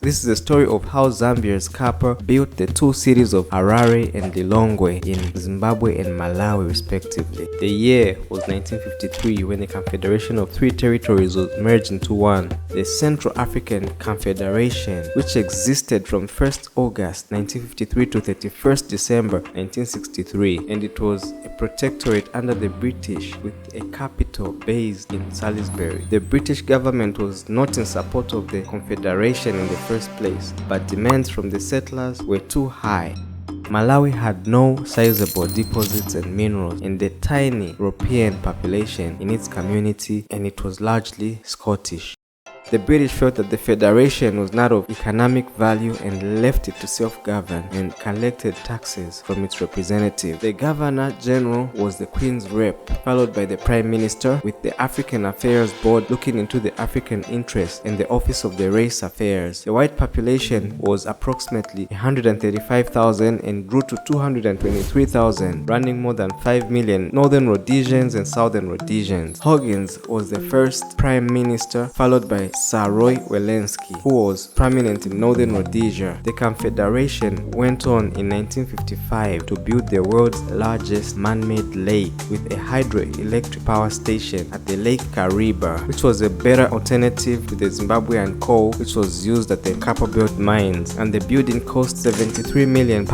This is the story of how Zambia's Kapa built the two cities of Harare and Lilongwe in Zimbabwe and Malawi respectively. The year was 1953 when the confederation of three territories was merged into one, the Central African Confederation, which existed from 1st August 1953 to 31st December 1963, and it was a protectorate under the British with a capital based in Salisbury. The British government was not in support of the confederation in the first place, but demands from the settlers were too high. Malawi had no sizable deposits and minerals and a tiny European population in its community, and it was largely Scottish. The British felt that the federation was not of economic value and left it to self-govern and collected taxes from its representatives. The Governor General was the Queen's rep, followed by the Prime Minister, with the African Affairs Board looking into the African interests and the Office of the Race Affairs. The white population was approximately 135,000 and grew to 223,000, running more than 5 million Northern Rhodesians and Southern Rhodesians. Hoggins was the first Prime Minister, followed by Sir Roy Welensky, who was prominent in Northern Rhodesia. The Confederation went on in 1955 to build the world's largest man-made lake with a hydroelectric power station at the Lake Kariba, which was a better alternative to the Zimbabwean coal which was used at the Kapa Belt mines, and the building cost £73 million,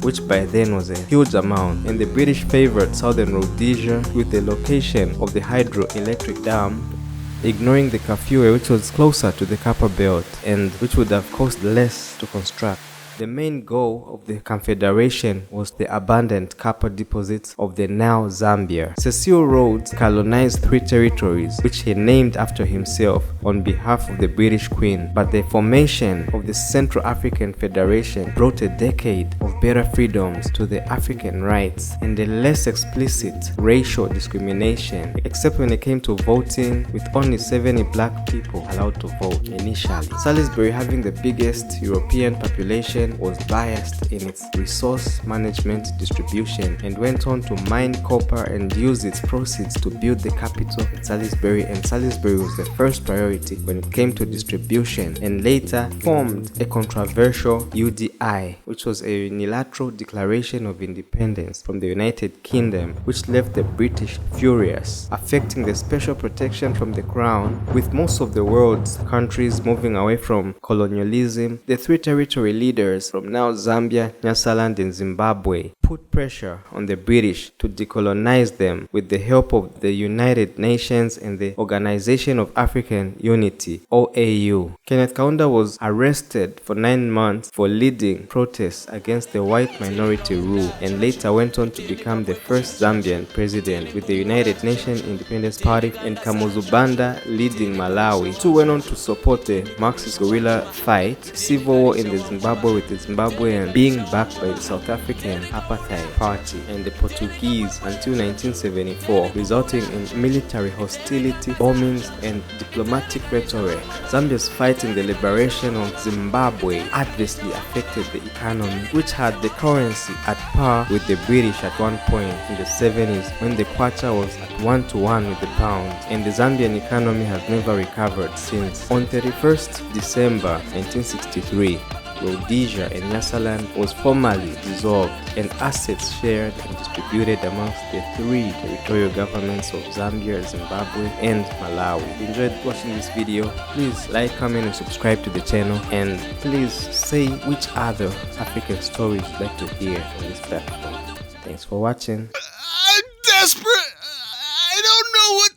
which by then was a huge amount, and the British favored Southern Rhodesia with the location of the hydroelectric dam, ignoring the Kafue, which was closer to the Kapa Belt and which would have cost less to construct. The main goal of the Confederation was the abundant copper deposits of the now Zambia. Cecil Rhodes colonized three territories, which he named after himself on behalf of the British Queen, but the formation of the Central African Federation brought a decade of better freedoms to the African rights and a less explicit racial discrimination, except when it came to voting, with only 70 black people allowed to vote initially. Salisbury, having the biggest European population, was biased in its resource management distribution and went on to mine copper and use its proceeds to build the capital at Salisbury, and Salisbury was the first priority when it came to distribution, and later formed a controversial UDI, which was a unilateral declaration of independence from the United Kingdom, which left the British furious, affecting the special protection from the crown. With most of the world's countries moving away from colonialism, the three territory leaders from now Zambia, Nyasaland and Zimbabwe put pressure on the British to decolonize them with the help of the United Nations and the Organization of African Unity, OAU. Kenneth Kaunda was arrested for 9 months for leading protests against the white minority rule, and later went on to become the first Zambian president, with the United Nations Independence Party and Kamuzu Banda leading Malawi. Two went on to support the Marxist guerrilla fight, civil war in the Zimbabwe, with the Zimbabwean being backed by the South African Apartheid Party and the Portuguese until 1974, resulting in military hostility, bombings and diplomatic rhetoric. Zambia's fight in the liberation of Zimbabwe adversely affected the economy, which had the currency at par with the British at one point in the 70s, when the kwacha was at 1-to-1 with the pound, and the Zambian economy has never recovered since. On 31st December 1963, Rhodesia and Nyasaland was formally dissolved and assets shared and distributed amongst the three territorial governments of Zambia, Zimbabwe and Malawi. If you enjoyed watching this video, please like, comment and subscribe to the channel, and please say which other African stories you'd like to hear on this platform. Thanks for watching. I'm desperate. I don't know what